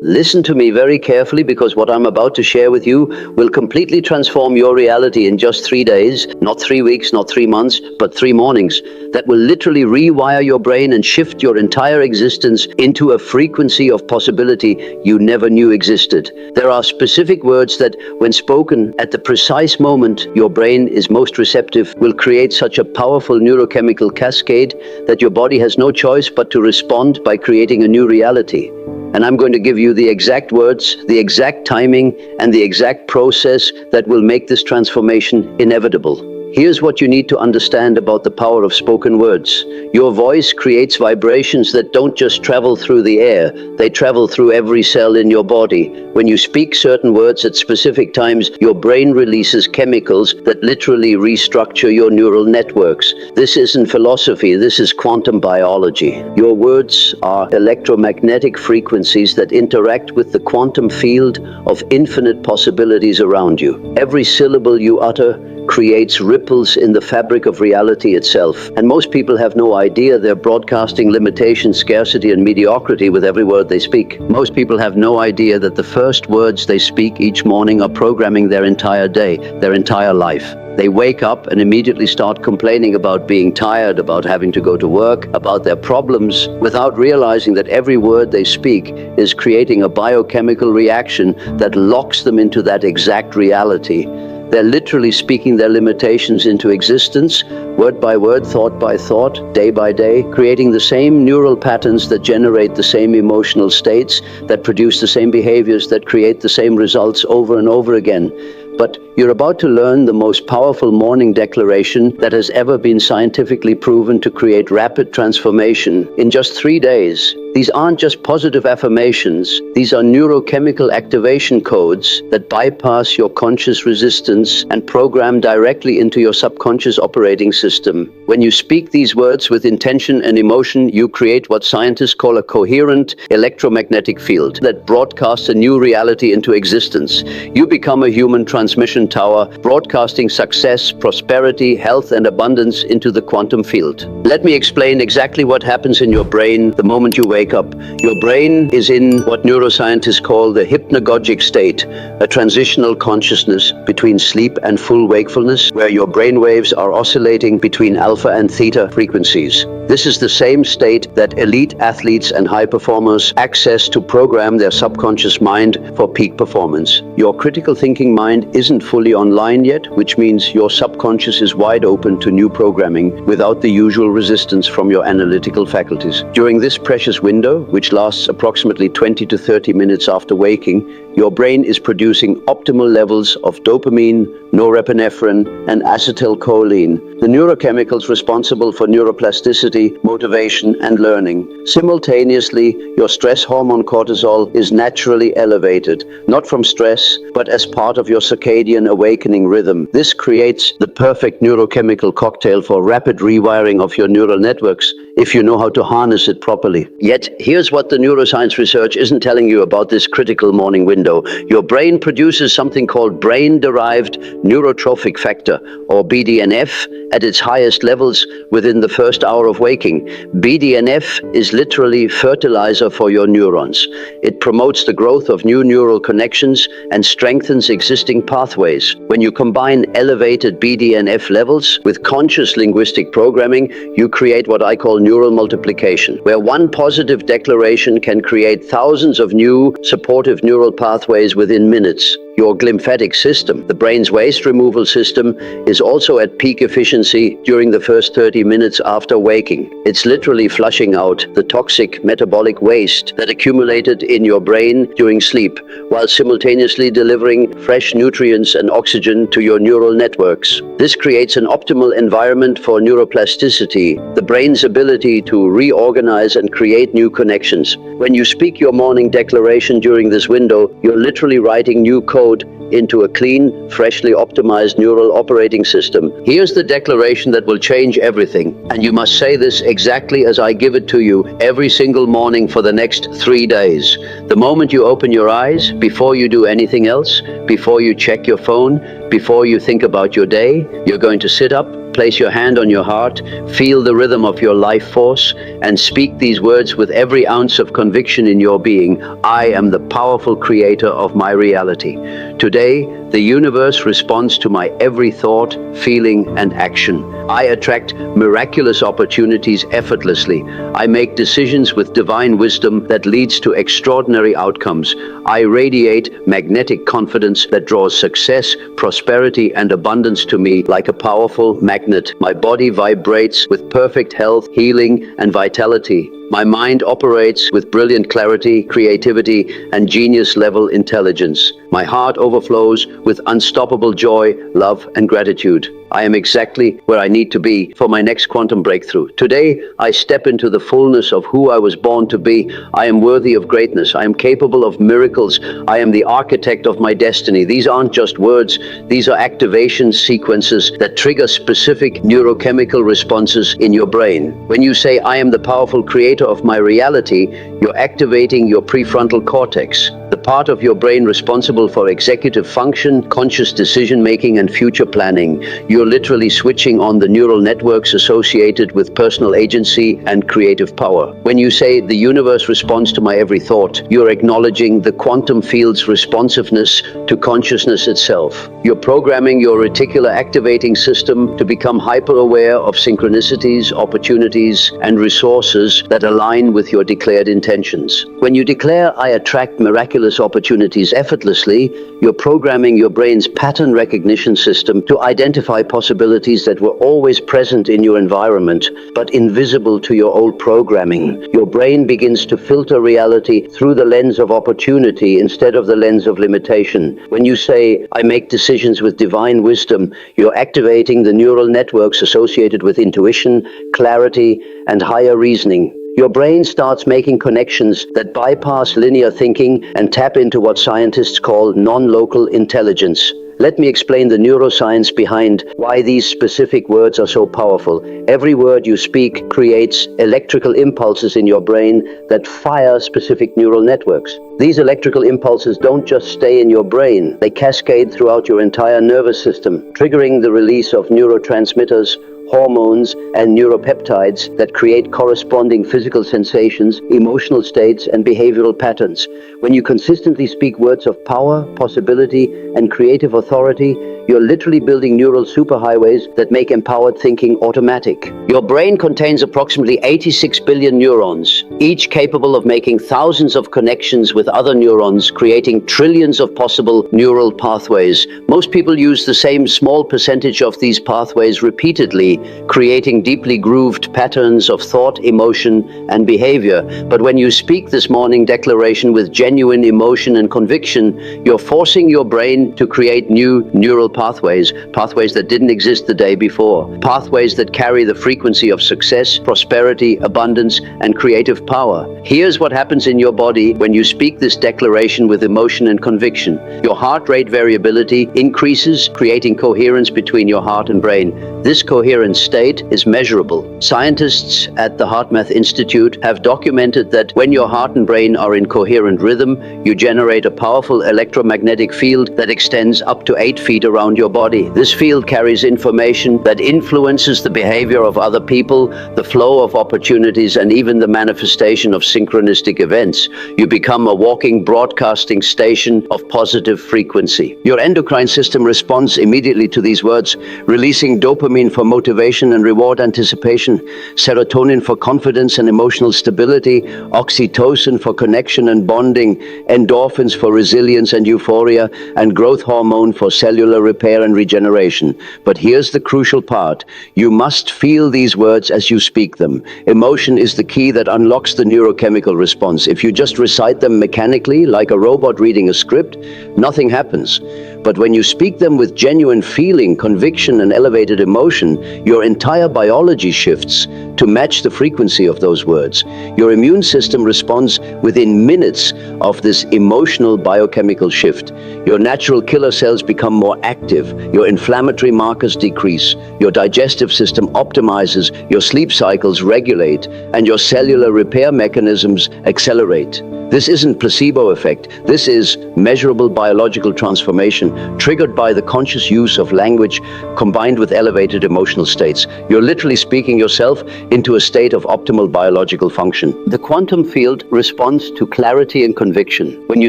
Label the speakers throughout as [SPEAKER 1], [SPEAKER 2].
[SPEAKER 1] Listen to me very carefully, because what I'm about to share with you will completely transform your reality in just 3 days, not 3 weeks, not 3 months, but 3 mornings, that will literally rewire your brain and shift your entire existence into a frequency of possibility you never knew existed. There are specific words that, when spoken at the precise moment your brain is most receptive, will create such a powerful neurochemical cascade that your body has no choice but to respond by creating a new reality. And I'm going to give you the exact words, the exact timing, and the exact process that will make this transformation inevitable. Here's what you need to understand about the power of spoken words. Your voice creates vibrations that don't just travel through the air, they travel through every cell in your body. When you speak certain words at specific times, your brain releases chemicals that literally restructure your neural networks. This isn't philosophy, this is quantum biology. Your words are electromagnetic frequencies that interact with the quantum field of infinite possibilities around you. Every syllable you utter creates ripples in the fabric of reality itself. And most people have no idea they're broadcasting limitation, scarcity, and mediocrity with every word they speak. Most people have no idea that the first words they speak each morning are programming their entire day, their entire life. They wake up and immediately start complaining about being tired, about having to go to work, about their problems, without realizing that every word they speak is creating a biochemical reaction that locks them into that exact reality. They're literally speaking their limitations into existence, word by word, thought by thought, day by day, creating the same neural patterns that generate the same emotional states, that produce the same behaviors, that create the same results over and over again. But you're about to learn the most powerful morning declaration that has ever been scientifically proven to create rapid transformation in just 3 days. These aren't just positive affirmations. These are neurochemical activation codes that bypass your conscious resistance and program directly into your subconscious operating system. When you speak these words with intention and emotion, you create what scientists call a coherent electromagnetic field that broadcasts a new reality into existence. You become a human transmission tower, broadcasting success, prosperity, health, and abundance into the quantum field. Let me explain exactly what happens in your brain the moment you wake up. Your brain is in what neuroscientists call the hypnagogic state, a transitional consciousness between sleep and full wakefulness, where your brain waves are oscillating between alpha and theta frequencies. This is the same state that elite athletes and high performers access to program their subconscious mind for peak performance. Your critical thinking mind isn't fully online yet, which means your subconscious is wide open to new programming without the usual resistance from your analytical faculties. During this precious window, which lasts approximately 20 to 30 minutes after waking, your brain is producing optimal levels of dopamine, norepinephrine, and acetylcholine, the neurochemicals responsible for neuroplasticity, motivation, and learning. Simultaneously, your stress hormone cortisol is naturally elevated, not from stress, but as part of your circadian awakening rhythm. This creates the perfect neurochemical cocktail for rapid rewiring of your neural networks if you know how to harness it properly. Yet, here's what the neuroscience research isn't telling you about this critical morning window. Your brain produces something called brain-derived neurotrophic factor, or BDNF, at its highest levels within the first hour of waking. BDNF is literally fertilizer for your neurons. It promotes the growth of new neural connections and strengthens existing pathways. When you combine elevated BDNF levels with conscious linguistic programming, you create what I call neural multiplication, where one positive declaration can create thousands of new supportive neural pathways within minutes. Your glymphatic system, the brain's waste removal system, is also at peak efficiency during the first 30 minutes after waking. It's literally flushing out the toxic metabolic waste that accumulated in your brain during sleep, while simultaneously delivering fresh nutrients and oxygen to your neural networks. This creates an optimal environment for neuroplasticity, the brain's ability to reorganize and create new connections. When you speak your morning declaration during this window, you're literally writing new code into a clean, freshly optimized neural operating system. Here's the declaration that will change everything. And you must say this exactly as I give it to you every single morning for the next 3 days. The moment you open your eyes, before you do anything else, before you check your phone, before you think about your day, you're going to sit up, place your hand on your heart, feel the rhythm of your life force, and speak these words with every ounce of conviction in your being. I am the powerful creator of my reality. Today, the universe responds to my every thought, feeling, and action. I attract miraculous opportunities effortlessly. I make decisions with divine wisdom that leads to extraordinary outcomes. I radiate magnetic confidence that draws success, prosperity, and abundance to me like a powerful magnet. My body vibrates with perfect health, healing, and vitality. My mind operates with brilliant clarity, creativity, and genius-level intelligence. My heart overflows with unstoppable joy, love, and gratitude. I am exactly where I need to be for my next quantum breakthrough. Today, I step into the fullness of who I was born to be. I am worthy of greatness. I am capable of miracles. I am the architect of my destiny. These aren't just words. These are activation sequences that trigger specific neurochemical responses in your brain. When you say, I am the powerful creator of my reality, you're activating your prefrontal cortex, the part of your brain responsible for executive function, conscious decision-making, and future planning. You're literally switching on the neural networks associated with personal agency and creative power. When you say the universe responds to my every thought, you're acknowledging the quantum field's responsiveness to consciousness itself. You're programming your reticular activating system to become hyper-aware of synchronicities, opportunities, and resources that align with your declared intentions. When you declare, I attract miraculous opportunities effortlessly, you're programming your brain's pattern recognition system to identify possibilities that were always present in your environment, but invisible to your old programming. Your brain begins to filter reality through the lens of opportunity instead of the lens of limitation. When you say, I make decisions with divine wisdom, you're activating the neural networks associated with intuition, clarity, and higher reasoning. Your brain starts making connections that bypass linear thinking and tap into what scientists call non-local intelligence. Let me explain the neuroscience behind why these specific words are so powerful. Every word you speak creates electrical impulses in your brain that fire specific neural networks. These electrical impulses don't just stay in your brain, they cascade throughout your entire nervous system, triggering the release of neurotransmitters, hormones, and neuropeptides that create corresponding physical sensations, emotional states, and behavioral patterns. When you consistently speak words of power, possibility, and creative authority, you're literally building neural superhighways that make empowered thinking automatic. Your brain contains approximately 86 billion neurons, each capable of making thousands of connections with other neurons, creating trillions of possible neural pathways. Most people use the same small percentage of these pathways repeatedly, creating deeply grooved patterns of thought, emotion, and behavior. But when you speak this morning declaration with genuine emotion and conviction, you're forcing your brain to create new neural pathways that didn't exist the day before, pathways that carry the frequency of success, prosperity, abundance, and creative power. Here's what happens in your body when you speak this declaration with emotion and conviction. Your heart rate variability increases, creating coherence between your heart and brain. This coherent state is measurable. Scientists at the HeartMath Institute have documented that when your heart and brain are in coherent rhythm, you generate a powerful electromagnetic field that extends up to 8 feet around your body. This field carries information that influences the behavior of other people, the flow of opportunities, and even the manifestation of synchronistic events. You become a walking broadcasting station of positive frequency. Your endocrine system responds immediately to these words, releasing dopamine for motivation and reward anticipation, serotonin for confidence and emotional stability, oxytocin for connection and bonding, endorphins for resilience and euphoria, and growth hormone for cellular repair and regeneration. But here's the crucial part. You must feel these words as you speak them. Emotion is the key that unlocks the neurochemical response. If you just recite them mechanically, like a robot reading a script, nothing happens. But when you speak them with genuine feeling, conviction, and elevated emotion, your entire biology shifts to match the frequency of those words. Your immune system responds within minutes, of this emotional biochemical shift. Your natural killer cells become more active, your inflammatory markers decrease, your digestive system optimizes, your sleep cycles regulate, and your cellular repair mechanisms accelerate. This isn't placebo effect. This is measurable biological transformation triggered by the conscious use of language combined with elevated emotional states. You're literally speaking yourself into a state of optimal biological function. The quantum field responds to clarity and conviction. When you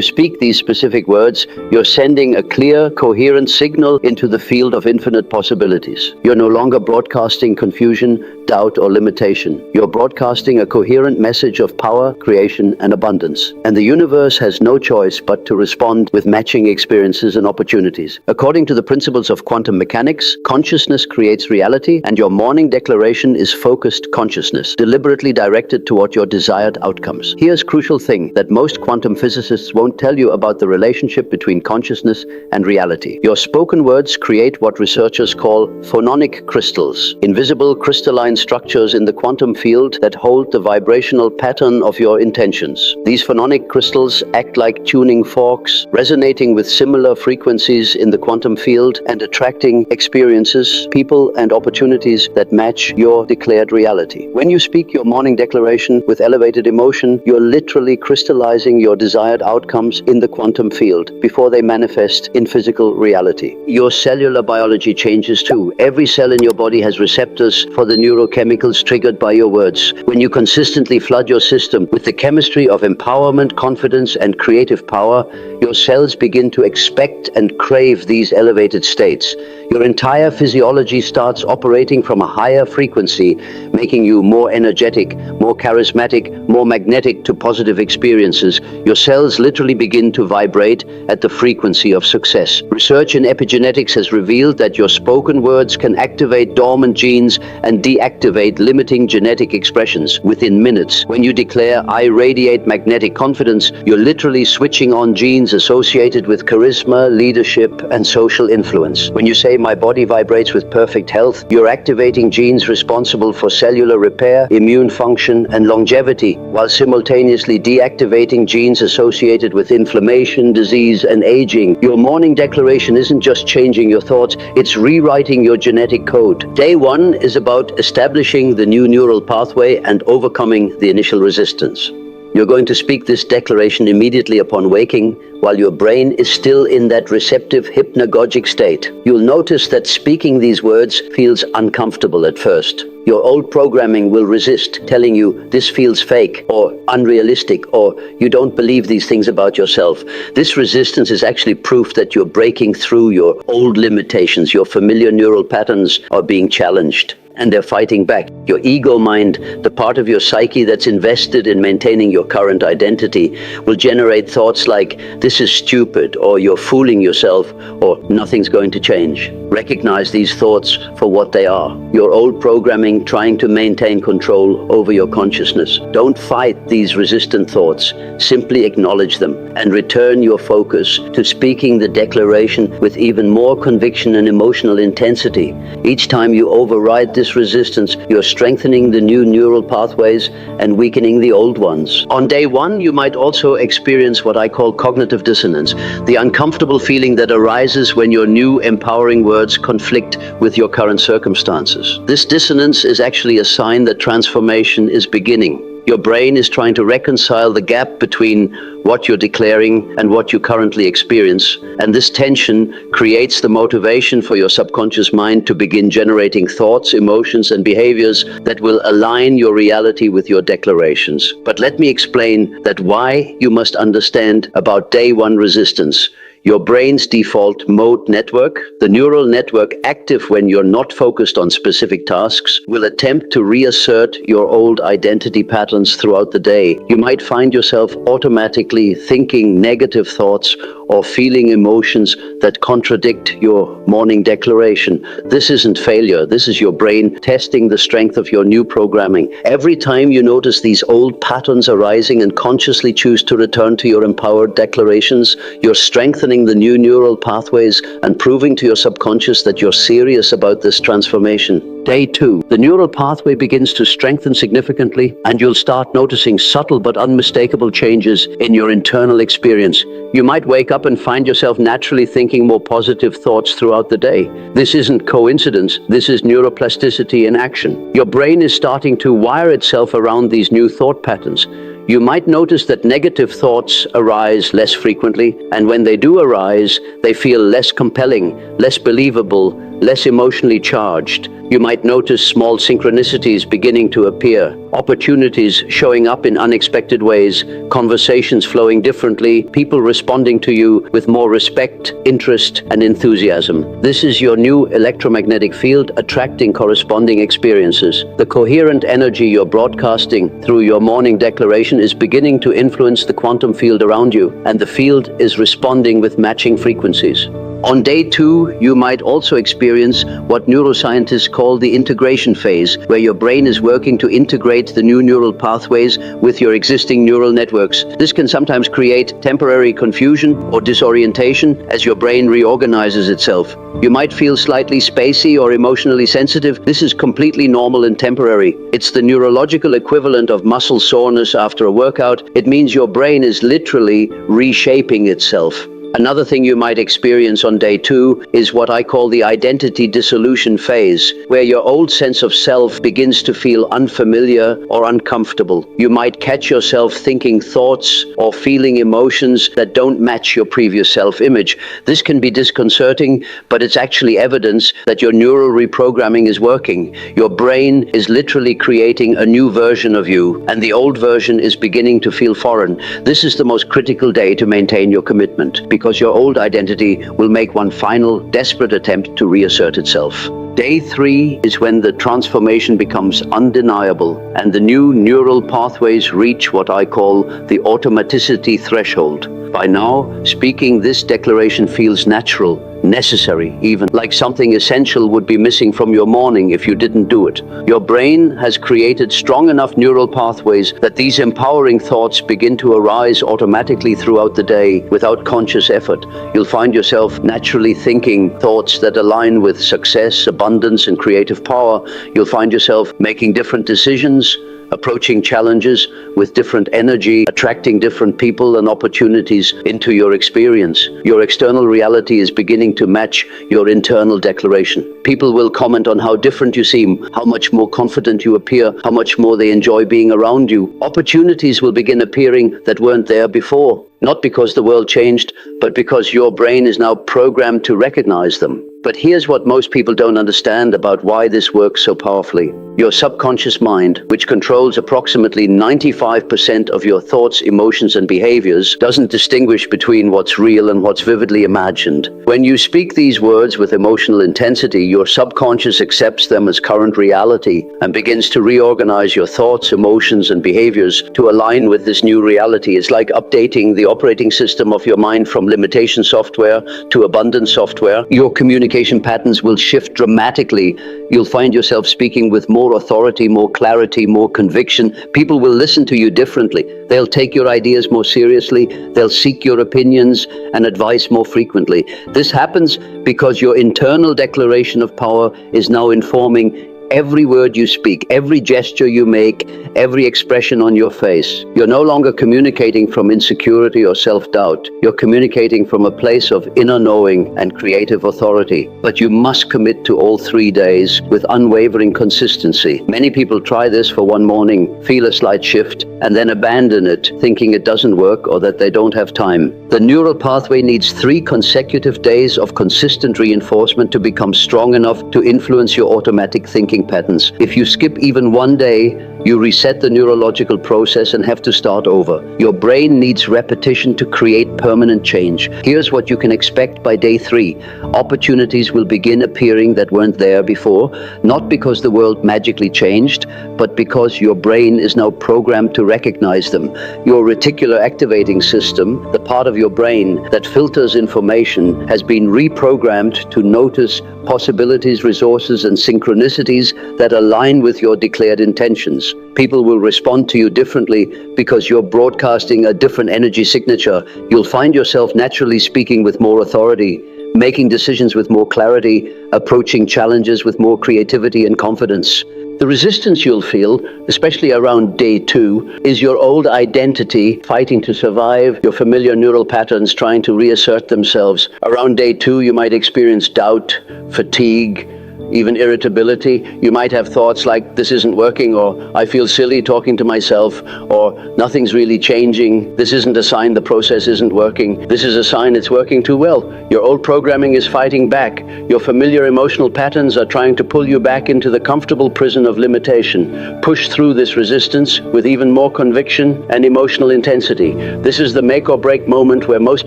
[SPEAKER 1] speak these specific words, you're sending a clear, coherent signal into the field of infinite possibilities. You're no longer broadcasting confusion, doubt, or limitation. You're broadcasting a coherent message of power, creation, and abundance. And the universe has no choice but to respond with matching experiences and opportunities. According to the principles of quantum mechanics, consciousness creates reality, and your morning declaration is focused consciousness, deliberately directed toward your desired outcomes. Here's a crucial thing that most quantum physicists won't tell you about the relationship between consciousness and reality. Your spoken words create what researchers call phononic crystals, invisible crystalline structures in the quantum field that hold the vibrational pattern of your intentions. These phononic crystals act like tuning forks, resonating with similar frequencies in the quantum field and attracting experiences, people, and opportunities that match your declared reality. When you speak your morning declaration with elevated emotion, you're literally crystallizing your desired outcomes in the quantum field before they manifest in physical reality. Your cellular biology changes too. Every cell in your body has receptors for the neurochemicals triggered by your words. When you consistently flood your system with the chemistry of empowerment, confidence, and creative power, your cells begin to expect and crave these elevated states. Your entire physiology starts operating from a higher frequency, making you more energetic, more charismatic, more magnetic to positive experiences. Your cells literally begin to vibrate at the frequency of success. Research in epigenetics has revealed that your spoken words can activate dormant genes and deactivate limiting genetic expressions within minutes. When you declare, "I radiate magnetic confidence," you're literally switching on genes associated with charisma, leadership, and social influence. When you say, "My body vibrates with perfect health," you're activating genes responsible for cellular repair, immune function, and longevity, while simultaneously deactivating genes associated with inflammation, disease, and aging. Your morning declaration isn't just changing your thoughts, it's rewriting your genetic code. Day one is about establishing the new neural pathway and overcoming the initial resistance. You're going to speak this declaration immediately upon waking, while your brain is still in that receptive hypnagogic state. You'll notice that speaking these words feels uncomfortable at first. Your old programming will resist, telling you this feels fake or unrealistic, or you don't believe these things about yourself. This resistance is actually proof that you're breaking through your old limitations. Your familiar neural patterns are being challenged, and they're fighting back. Your ego mind, the part of your psyche that's invested in maintaining your current identity, will generate thoughts like, "This is stupid," or "You're fooling yourself," or "Nothing's going to change." Recognize these thoughts for what they are. Your old programming trying to maintain control over your consciousness. Don't fight these resistant thoughts. Simply acknowledge them and return your focus to speaking the declaration with even more conviction and emotional intensity. Each time you override this resistance, you're strengthening the new neural pathways and weakening the old ones. On day one, you might also experience what I call cognitive dissonance, the uncomfortable feeling that arises when your new empowering words conflict with your current circumstances. This dissonance is actually a sign that transformation is beginning. Your brain is trying to reconcile the gap between what you're declaring and what you currently experience, and this tension creates the motivation for your subconscious mind to begin generating thoughts, emotions, and behaviors that will align your reality with your declarations. But let me explain that why you must understand about day one resistance. Your brain's default mode network, the neural network active when you're not focused on specific tasks, will attempt to reassert your old identity patterns throughout the day. You might find yourself automatically thinking negative thoughts or feeling emotions that contradict your morning declaration. This isn't failure. This is your brain testing the strength of your new programming. Every time you notice these old patterns arising and consciously choose to return to your empowered declarations, you're strengthening opening the new neural pathways and proving to your subconscious that you're serious about this transformation. Day 2. The neural pathway begins to strengthen significantly, and you'll start noticing subtle but unmistakable changes in your internal experience. You might wake up and find yourself naturally thinking more positive thoughts throughout the day. This isn't coincidence, this is neuroplasticity in action. Your brain is starting to wire itself around these new thought patterns. You might notice that negative thoughts arise less frequently, and when they do arise, they feel less compelling, less believable, less emotionally charged. You might notice small synchronicities beginning to appear, opportunities showing up in unexpected ways, conversations flowing differently, people responding to you with more respect, interest, and enthusiasm. This is your new electromagnetic field attracting corresponding experiences. The coherent energy you're broadcasting through your morning declaration is beginning to influence the quantum field around you, and the field is responding with matching frequencies. On day 2, you might also experience what neuroscientists call the integration phase, where your brain is working to integrate the new neural pathways with your existing neural networks. This can sometimes create temporary confusion or disorientation as your brain reorganizes itself. You might feel slightly spacey or emotionally sensitive. This is completely normal and temporary. It's the neurological equivalent of muscle soreness after a workout. It means your brain is literally reshaping itself. Another thing you might experience on day 2 is what I call the identity dissolution phase, where your old sense of self begins to feel unfamiliar or uncomfortable. You might catch yourself thinking thoughts or feeling emotions that don't match your previous self-image. This can be disconcerting, but it's actually evidence that your neural reprogramming is working. Your brain is literally creating a new version of you, and the old version is beginning to feel foreign. This is the most critical day to maintain your commitment, because your old identity will make one final, desperate attempt to reassert itself. Day 3 is when the transformation becomes undeniable and the new neural pathways reach what I call the automaticity threshold. By now, speaking this declaration feels natural, necessary, even like something essential would be missing from your morning if you didn't do it. Your brain has created strong enough neural pathways that these empowering thoughts begin to arise automatically throughout the day without conscious effort. You'll find yourself naturally thinking thoughts that align with success, abundance, and creative power. You'll find yourself making different decisions, approaching challenges with different energy, attracting different people and opportunities into your experience. Your external reality is beginning to match your internal declaration. People will comment on how different you seem, how much more confident you appear, how much more they enjoy being around you. Opportunities will begin appearing that weren't there before. Not because the world changed, but because your brain is now programmed to recognize them. But here's what most people don't understand about why this works so powerfully. Your subconscious mind, which controls approximately 95% of your thoughts, emotions, and behaviors, doesn't distinguish between what's real and what's vividly imagined. When you speak these words with emotional intensity, your subconscious accepts them as current reality and begins to reorganize your thoughts, emotions, and behaviors to align with this new reality. It's like updating the operating system of your mind from limitation software to abundance software. Your communication patterns will shift dramatically. You'll find yourself speaking with more authority, more clarity, more conviction. People will listen to you differently. They'll take your ideas more seriously. They'll seek your opinions and advice more frequently. This happens because your internal declaration of power is now informing every word you speak, every gesture you make, every expression on your face. You're no longer communicating from insecurity or self-doubt. You're communicating from a place of inner knowing and creative authority. But you must commit to all 3 days with unwavering consistency. Many people try this for one morning, feel a slight shift, and then abandon it, thinking it doesn't work or that they don't have time. The neural pathway needs 3 consecutive days of consistent reinforcement to become strong enough to influence your automatic thinking patterns. If you skip even one day, you reset the neurological process and have to start over. Your brain needs repetition to create permanent change. Here's what you can expect by day 3. Opportunities will begin appearing that weren't there before, not because the world magically changed, but because your brain is now programmed to recognize them. Your reticular activating system, the part of your brain that filters information, has been reprogrammed to notice possibilities, resources, and synchronicities that align with your declared intentions. difference. People will respond to you differently because you're broadcasting a different energy signature. You'll find yourself naturally speaking with more authority, making decisions with more clarity, approaching challenges with more creativity and confidence. The resistance you'll feel, especially around day 2, is your old identity fighting to survive, your familiar neural patterns trying to reassert themselves. Around day 2, you might experience doubt, fatigue, even irritability. You might have thoughts like, this isn't working, or I feel silly talking to myself, or nothing's really changing. This isn't a sign the process isn't working. This is a sign it's working too well. Your old programming is fighting back. Your familiar emotional patterns are trying to pull you back into the comfortable prison of limitation. Push through this resistance with even more conviction and emotional intensity. This is the make or break moment where most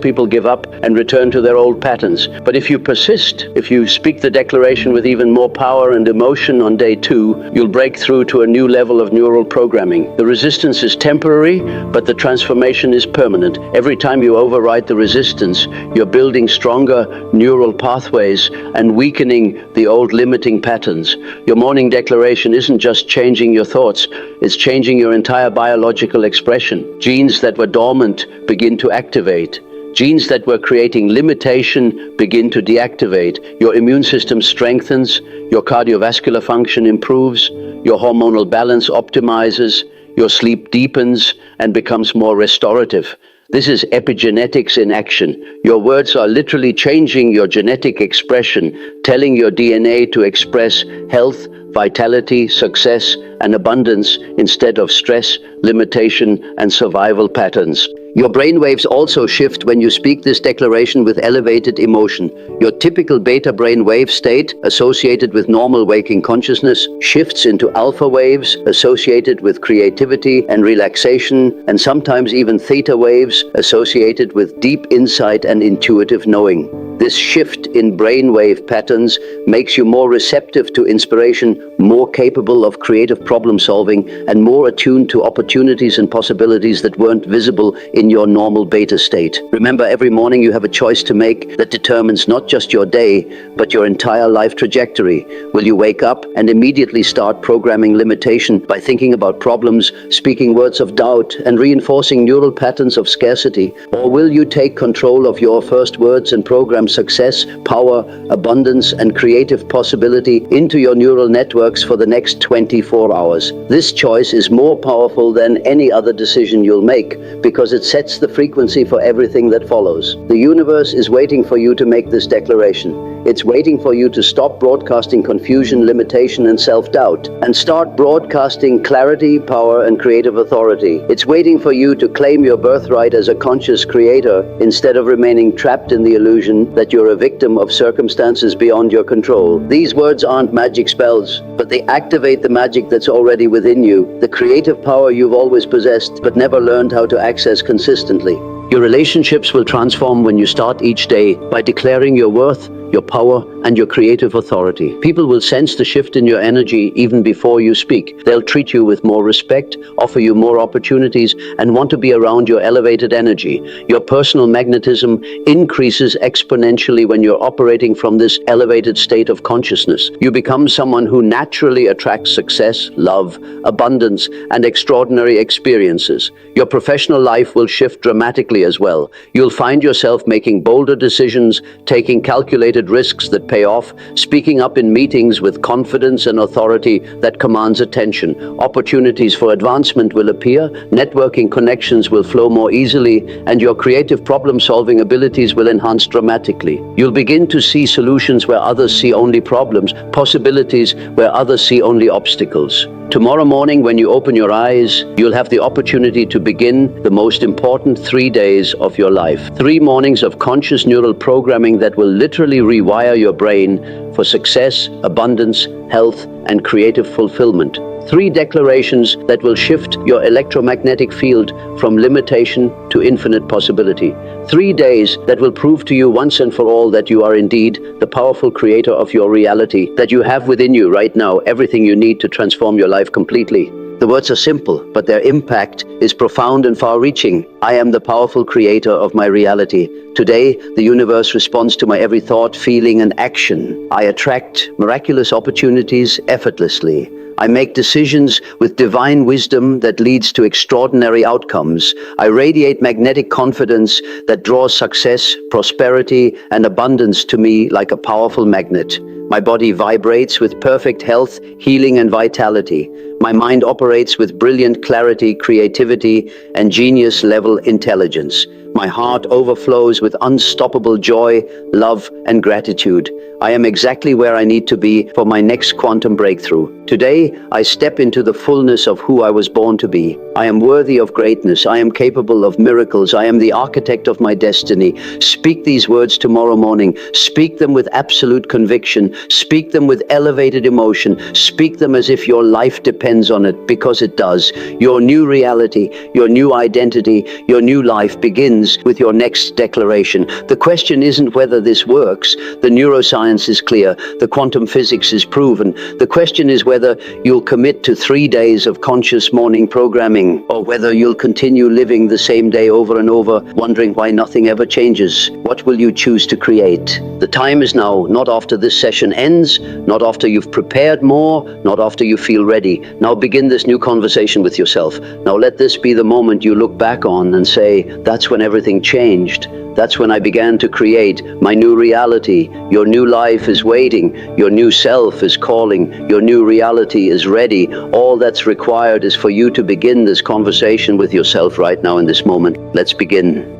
[SPEAKER 1] people give up and return to their old patterns. But if you persist, if you speak the declaration with even more power and emotion on day 2, you'll break through to a new level of neural programming. The resistance is temporary, but the transformation is permanent. Every time you override the resistance, you're building stronger neural pathways and weakening the old limiting patterns. Your morning declaration isn't just changing your thoughts, it's changing your entire biological expression. Genes that were dormant begin to activate. Genes that were creating limitation begin to deactivate. Your immune system strengthens, your cardiovascular function improves, your hormonal balance optimizes, your sleep deepens and becomes more restorative. This is epigenetics in action. Your words are literally changing your genetic expression, telling your DNA to express health, vitality, success, and abundance instead of stress, limitation, and survival patterns. Your brainwaves also shift when you speak this declaration with elevated emotion. Your typical beta brainwave state, associated with normal waking consciousness, shifts into alpha waves, associated with creativity and relaxation, and sometimes even theta waves, associated with deep insight and intuitive knowing. This shift in brainwave patterns makes you more receptive to inspiration, more capable of creative problem solving, and more attuned to opportunities and possibilities that weren't visible in your normal beta state. Remember, every morning you have a choice to make that determines not just your day, but your entire life trajectory. Will you wake up and immediately start programming limitation by thinking about problems, speaking words of doubt, and reinforcing neural patterns of scarcity? Or will you take control of your first words and program success, power, abundance, and creative possibility into your neural networks for the next 24 hours? This choice is more powerful than any other decision you'll make because it sets the frequency for everything that follows. The universe is waiting for you to make this declaration. It's waiting for you to stop broadcasting confusion, limitation, and self-doubt, and start broadcasting clarity, power, and creative authority. It's waiting for you to claim your birthright as a conscious creator instead of remaining trapped in the illusion that you're a victim of circumstances beyond your control. These words aren't magic spells, but they activate the magic that's already within you, the creative power you've always possessed but never learned how to access consistently. Your relationships will transform when you start each day by declaring your worth, your power, and your creative authority. People will sense the shift in your energy even before you speak. They'll treat you with more respect, offer you more opportunities, and want to be around your elevated energy. Your personal magnetism increases exponentially when you're operating from this elevated state of consciousness. You become someone who naturally attracts success, love, abundance, and extraordinary experiences. Your professional life will shift dramatically as well. You'll find yourself making bolder decisions, taking calculated risks that pay off, speaking up in meetings with confidence and authority that commands attention. Opportunities for advancement will appear, networking connections will flow more easily, and your creative problem-solving abilities will enhance dramatically. You'll begin to see solutions where others see only problems, possibilities where others see only obstacles. Tomorrow morning, when you open your eyes, you'll have the opportunity to begin the most important 3 days of your life. 3 mornings of conscious neural programming that will literally rewire your brain for success, abundance, health, and creative fulfillment. 3 declarations that will shift your electromagnetic field from limitation to infinite possibility. 3 days that will prove to you once and for all that you are indeed the powerful creator of your reality, that you have within you right now everything you need to transform your life completely. The words are simple, but their impact is profound and far-reaching. I am the powerful creator of my reality. Today, the universe responds to my every thought, feeling, and action. I attract miraculous opportunities effortlessly. I make decisions with divine wisdom that leads to extraordinary outcomes. I radiate magnetic confidence that draws success, prosperity, and abundance to me like a powerful magnet. My body vibrates with perfect health, healing, and vitality. My mind operates with brilliant clarity, creativity, and genius-level intelligence. My heart overflows with unstoppable joy, love, and gratitude. I am exactly where I need to be for my next quantum breakthrough. Today, I step into the fullness of who I was born to be. I am worthy of greatness. I am capable of miracles. I am the architect of my destiny. Speak these words tomorrow morning. Speak them with absolute conviction. Speak them with elevated emotion. Speak them as if your life depends on it, because it does. Your new reality, your new identity, your new life begins with your next declaration. The question isn't whether this works. The neuroscience is clear. The quantum physics is proven. The question is whether you'll commit to 3 days of conscious morning programming, or whether you'll continue living the same day over and over, wondering why nothing ever changes. What will you choose to create? The time is now, not after this session ends, not after you've prepared more, not after you feel ready. Now begin this new conversation with yourself. Now let this be the moment you look back on and say, that's when everything changed. That's when I began to create my new reality. Your new life is waiting. Your new self is calling. Your new reality is ready. All that's required is for you to begin this conversation with yourself right now in this moment. Let's begin.